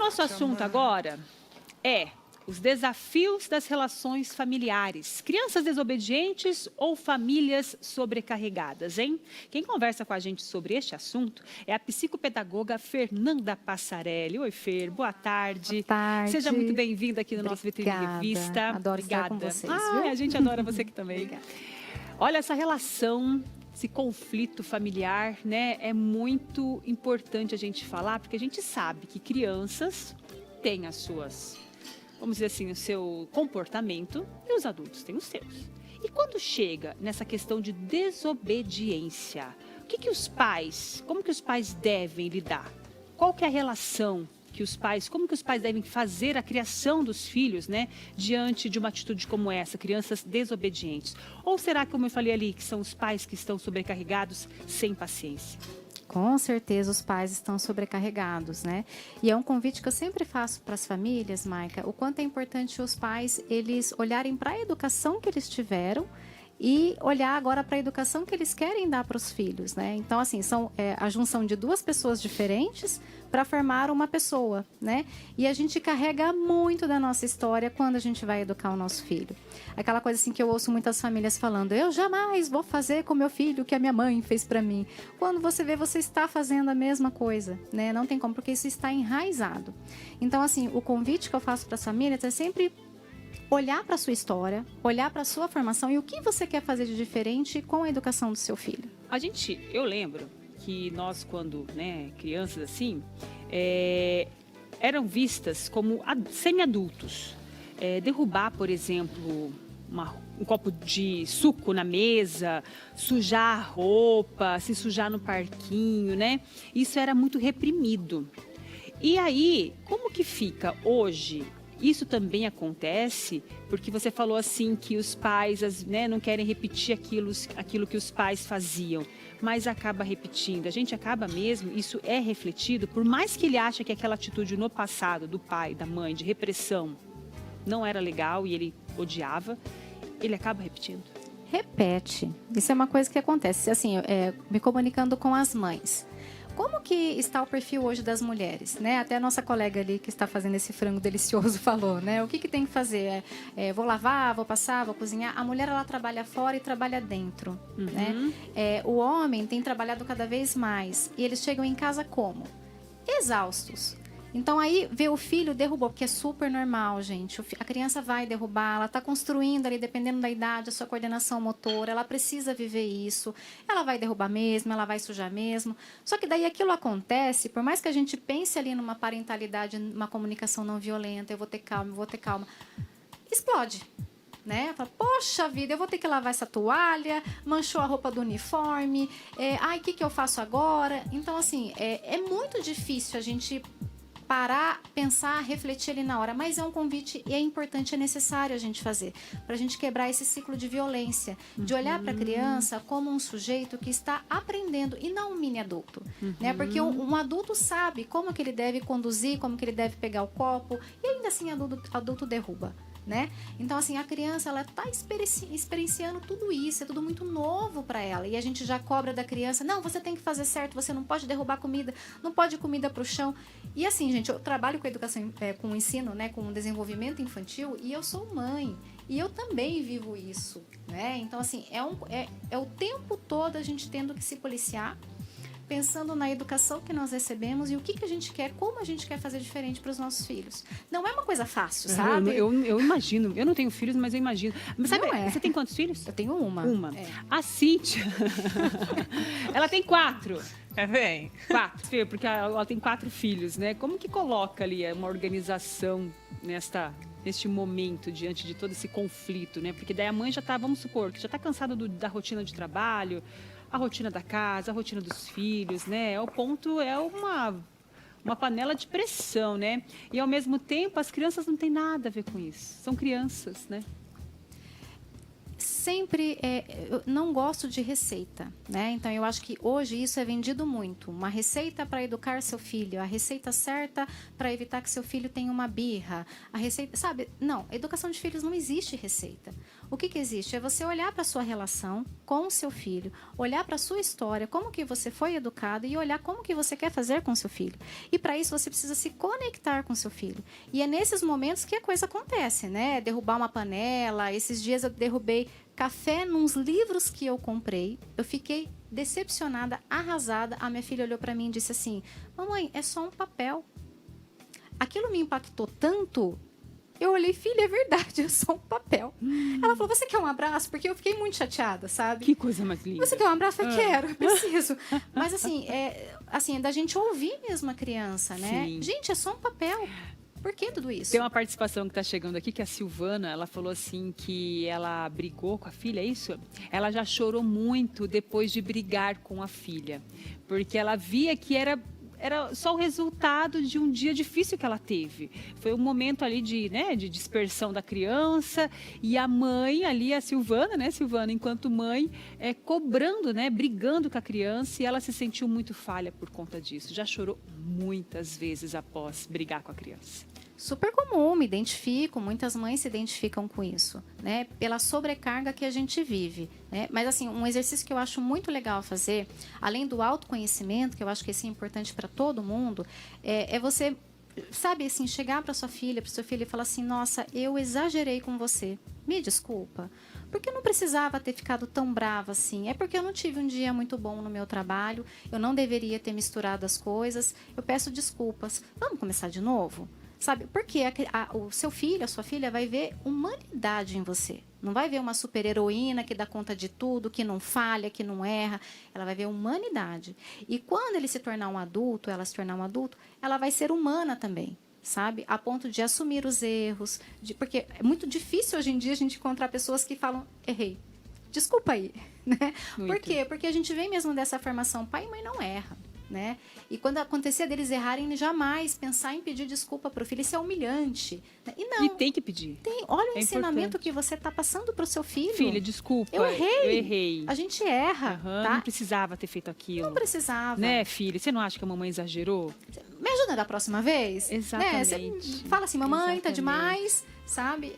nosso assunto agora é os desafios das relações familiares. Crianças desobedientes ou famílias sobrecarregadas, hein? Quem conversa com a gente sobre este assunto é a psicopedagoga Fernanda Passarelli. Oi, Fer, boa tarde. Boa tarde. Seja muito bem-vinda aqui no nosso Vitrine Revista. Adoro estar com vocês, viu? A gente adora você aqui também. Obrigada. Olha, essa relação, esse conflito familiar, né, é muito importante a gente falar, porque a gente sabe que crianças têm as suas, vamos dizer assim, o seu comportamento e os adultos têm os seus. E quando chega nessa questão de desobediência, como que os pais devem lidar? Qual que é a relação que os pais, como que os pais devem fazer a criação dos filhos, né, diante de uma atitude como essa, crianças desobedientes? Ou será que, como eu falei ali, que são os pais que estão sobrecarregados, sem paciência? Com certeza os pais estão sobrecarregados, né? E é um convite que eu sempre faço para as famílias, Maica, o quanto é importante os pais, eles olharem para a educação que eles tiveram e olhar agora para a educação que eles querem dar para os filhos, né? Então, assim, são a junção de duas pessoas diferentes para formar uma pessoa, né? E a gente carrega muito da nossa história quando a gente vai educar o nosso filho. Aquela coisa assim que eu ouço muitas famílias falando, eu jamais vou fazer com meu filho o que a minha mãe fez para mim. Quando você vê, você está fazendo a mesma coisa, né? Não tem como, porque isso está enraizado. Então, assim, o convite que eu faço para as famílias é sempre olhar para a sua história, olhar para a sua formação e o que você quer fazer de diferente com a educação do seu filho. Eu lembro que nós, quando, né, crianças assim, eram vistas como semi-adultos. Derrubar, por exemplo, um copo de suco na mesa, sujar a roupa, se sujar no parquinho, né? Isso era muito reprimido. E aí, como que fica hoje? Isso também acontece porque você falou assim que os pais, né, não querem repetir aquilo que os pais faziam, mas acaba repetindo. A gente acaba mesmo, isso é refletido, por mais que ele ache que aquela atitude no passado do pai, da mãe, de repressão, não era legal e ele odiava, ele acaba repetindo. Repete. Isso é uma coisa que acontece. Assim, me comunicando com as mães. Como que está o perfil hoje das mulheres, né? Até a nossa colega ali que está fazendo esse frango delicioso falou, né? O que tem que fazer? Vou lavar, vou passar, vou cozinhar. A mulher, ela trabalha fora e trabalha dentro, né? O homem tem trabalhado cada vez mais. E eles chegam em casa como? Exaustos. Então, aí, vê o filho derrubou, porque é super normal, gente. A criança vai derrubar, ela está construindo ali, dependendo da idade, a sua coordenação motora, ela precisa viver isso. Ela vai derrubar mesmo, ela vai sujar mesmo. Só que daí aquilo acontece, por mais que a gente pense ali numa parentalidade, numa comunicação não violenta, eu vou ter calma, explode. Né? Fala, poxa vida, eu vou ter que lavar essa toalha, manchou a roupa do uniforme, o que eu faço agora? Então, assim, é muito difícil a gente parar, pensar, refletir ali na hora, mas é um convite e é importante, é necessário a gente fazer, para a gente quebrar esse ciclo de violência, de olhar para a criança como um sujeito que está aprendendo e não um mini adulto, né? Porque um adulto sabe como que ele deve conduzir, como que ele deve pegar o copo e ainda assim adulto derruba. Né? Então, assim, a criança, ela está experienciando tudo isso, é tudo muito novo para ela. E a gente já cobra da criança, não, você tem que fazer certo, você não pode derrubar comida, não pode comida para o chão. E assim, gente, eu trabalho com educação, com o ensino, né, com o desenvolvimento infantil, e eu sou mãe. E eu também vivo isso, né? Então, assim, é o tempo todo a gente tendo que se policiar, pensando na educação que nós recebemos e o que a gente quer, como a gente quer fazer diferente para os nossos filhos. Não é uma coisa fácil, sabe? Eu imagino. Eu não tenho filhos, mas eu imagino. Mas sabe, você tem quantos filhos? Eu tenho uma. A Cíntia, ela tem 4. Vem. 4, porque ela tem 4 filhos, né? Como que coloca ali uma organização neste momento, diante de todo esse conflito, né? Porque daí a mãe já está, vamos supor, que já está cansada da rotina de trabalho, a rotina da casa, a rotina dos filhos, né? O ponto é uma panela de pressão, né? E ao mesmo tempo as crianças não têm nada a ver com isso. São crianças, né? Sempre, eu não gosto de receita, né? Então, eu acho que hoje isso é vendido muito. Uma receita para educar seu filho, a receita certa para evitar que seu filho tenha uma birra, a receita, sabe? Não, a educação de filhos não existe receita. O que existe? É você olhar para a sua relação com o seu filho, olhar para a sua história, como que você foi educado e olhar como que você quer fazer com seu filho. E para isso você precisa se conectar com seu filho. E é nesses momentos que a coisa acontece, né? Derrubar uma panela. Esses dias eu derrubei café nos livros que eu comprei. Eu fiquei decepcionada, arrasada. A minha filha olhou para mim e disse assim: mamãe, é só um papel. Aquilo me impactou tanto. Eu olhei, filha, é verdade, é só um papel. Ela falou, você quer um abraço? Porque eu fiquei muito chateada, sabe? Que coisa mais linda. Você quer um abraço? Eu quero, eu preciso. Mas assim, é da gente ouvir mesmo a criança, né? Sim. Gente, é só um papel. Por que tudo isso? Tem uma participação que está chegando aqui, que é a Silvana, ela falou assim que ela brigou com a filha, é isso? Ela já chorou muito depois de brigar com a filha, porque ela via que era só o resultado de um dia difícil que ela teve. Foi um momento ali de dispersão da criança e a mãe ali, a Silvana, né, Silvana, enquanto mãe, cobrando, né, brigando com a criança, e ela se sentiu muito falha por conta disso. Já chorou muitas vezes após brigar com a criança. Super comum, me identifico, muitas mães se identificam com isso, né? Pela sobrecarga que a gente vive, né? Mas assim, um exercício que eu acho muito legal fazer, além do autoconhecimento, que eu acho que isso é importante para todo mundo, é você, sabe, assim, chegar para sua filha, para seu filho e falar assim: nossa, eu exagerei com você, me desculpa. Porque eu não precisava ter ficado tão brava assim. É porque eu não tive um dia muito bom no meu trabalho, eu não deveria ter misturado as coisas, eu peço desculpas. Vamos começar de novo? Sabe, porque o seu filho, a sua filha vai ver humanidade em você. Não vai ver uma super-heroína que dá conta de tudo, que não falha, que não erra. Ela vai ver humanidade. E quando ele se tornar um adulto, ela se tornar um adulto, ela vai ser humana também, sabe? A ponto de assumir os erros. Porque é muito difícil hoje em dia a gente encontrar pessoas que falam, errei. Desculpa aí, né? Por quê? Porque a gente vem mesmo dessa formação, pai e mãe não erra. Né? E quando acontecia deles errarem, jamais pensar em pedir desculpa para o filho, isso é humilhante. Né? E não. E tem que pedir. Olha o ensinamento que você está passando para o seu filho. Filha, desculpa. Eu errei. Eu errei. A gente erra. Tá? Não precisava ter feito aquilo. Não precisava. Né, filha? Você não acha que a mamãe exagerou? Me ajuda da próxima vez? Exatamente. Né? Você fala assim, mamãe, tá demais. Sabe?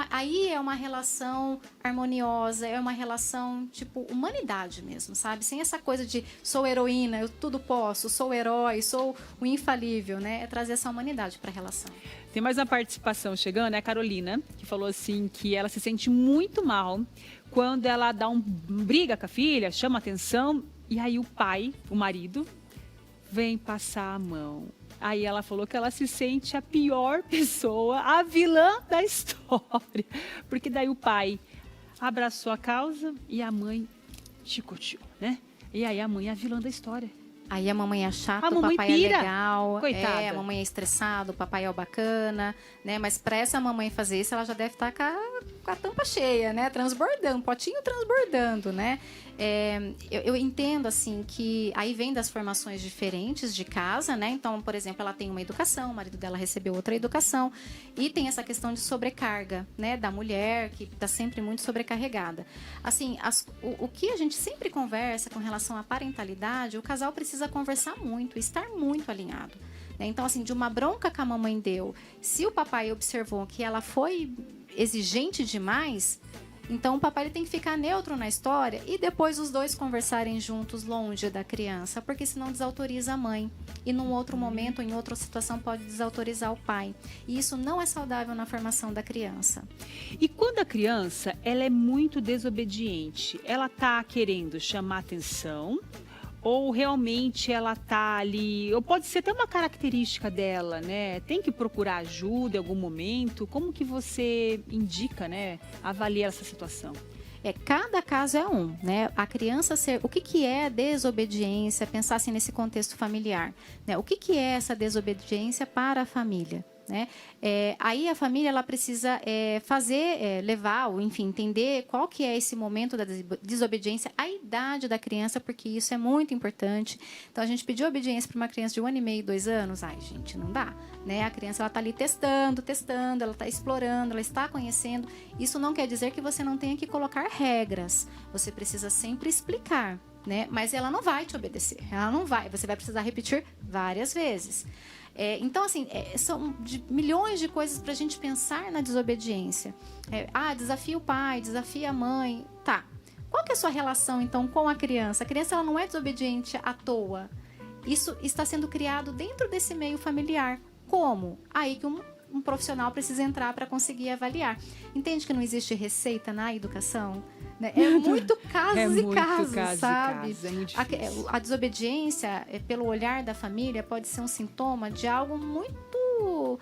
Aí é uma relação harmoniosa, é uma relação, tipo, humanidade mesmo, sabe? Sem essa coisa de sou heroína, eu tudo posso, sou herói, sou o infalível, né? É trazer essa humanidade para a relação. Tem mais uma participação chegando, é a Carolina, que falou assim que ela se sente muito mal quando ela dá briga com a filha, chama atenção, e aí o pai, o marido, vem passar a mão. Aí ela falou que ela se sente a pior pessoa, a vilã da história. Porque daí o pai abraçou a causa e a mãe chicoteou, né? E aí a mãe é a vilã da história. Aí a mamãe é chata, o papai pira. É legal. Coitada. A mamãe é estressada, o papai é o bacana, né? Mas para essa mamãe fazer isso, ela já deve estar com a tampa cheia, né? Transbordando, potinho transbordando, né? Eu entendo, assim, que aí vem das formações diferentes de casa, né? Então, por exemplo, ela tem uma educação, o marido dela recebeu outra educação. E tem essa questão de sobrecarga, né? Da mulher, que está sempre muito sobrecarregada. Assim, o que a gente sempre conversa com relação à parentalidade, o casal precisa conversar muito, estar muito alinhado. Né? Então, assim, de uma bronca que a mamãe deu, se o papai observou que ela foi exigente demais, então o papai ele tem que ficar neutro na história e depois os dois conversarem juntos longe da criança, porque senão desautoriza a mãe. E num outro momento, em outra situação, pode desautorizar o pai. E isso não é saudável na formação da criança. E quando a criança ela é muito desobediente, ela está querendo chamar atenção, ou realmente ela está ali, ou pode ser até uma característica dela, né? Tem que procurar ajuda em algum momento. Como que você indica, né? Avalia essa situação? Cada caso é um, né? A criança ser... O que é desobediência? Pensar assim nesse contexto familiar, né? O que é essa desobediência para a família? né? Aí a família ela precisa levar, ou enfim, entender qual que é esse momento da desobediência, a idade da criança, porque isso é muito importante. Então, a gente pediu obediência para uma criança de 1 ano e meio, 2 anos, ai, gente, não dá, né? A criança ela está ali testando, ela está explorando, ela está conhecendo. Isso não quer dizer que você não tenha que colocar regras. Você precisa sempre explicar, né? Mas ela não vai te obedecer, ela não vai. Você vai precisar repetir várias vezes. Então, assim, são milhões de coisas para a gente pensar na desobediência. Desafia o pai, desafia a mãe. Tá. Qual que é a sua relação, então, com a criança? A criança ela não é desobediente à toa. Isso está sendo criado dentro desse meio familiar. Como? Aí que um profissional precisa entrar para conseguir avaliar. Entende que não existe receita na educação? Né? É muito casos e casos, sabe? É muito difícil. A desobediência, pelo olhar da família, pode ser um sintoma de algo muito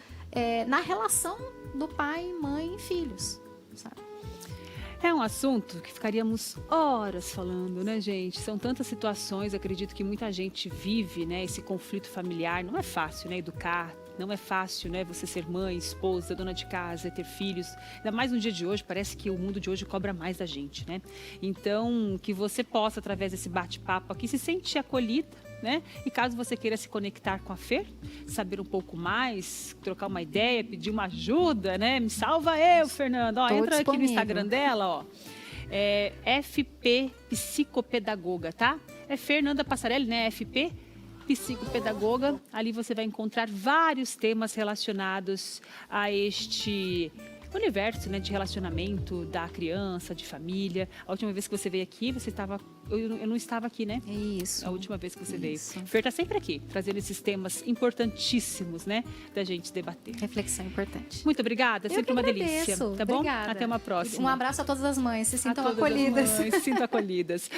na relação do pai, mãe e filhos, sabe? É um assunto que ficaríamos horas falando, né, gente? São tantas situações, acredito que muita gente vive, né, esse conflito familiar. Não é fácil, né, educar. Não é fácil, né, você ser mãe, esposa, dona de casa, ter filhos. Ainda mais no dia de hoje, parece que o mundo de hoje cobra mais da gente, né? Então, que você possa, através desse bate-papo aqui, se sentir acolhida, né? E caso você queira se conectar com a Fer, saber um pouco mais, trocar uma ideia, pedir uma ajuda, né? Me salva eu, Fernanda. Ó, entra aqui no Instagram dela, ó. FP Psicopedagoga, tá? É Fernanda Passarelli, né? FP Psicopedagoga. Ali você vai encontrar vários temas relacionados a este universo, né, de relacionamento da criança, de família. A última vez que você veio aqui, eu não estava aqui, né? Isso. A última vez que você veio. Fer está sempre aqui, trazendo esses temas importantíssimos, né, da gente debater. Reflexão importante. Muito obrigada, sempre uma delícia. Tá bom? Obrigada. Até uma próxima. Um abraço a todas as mães, se sintam acolhidas. Se sintam acolhidas.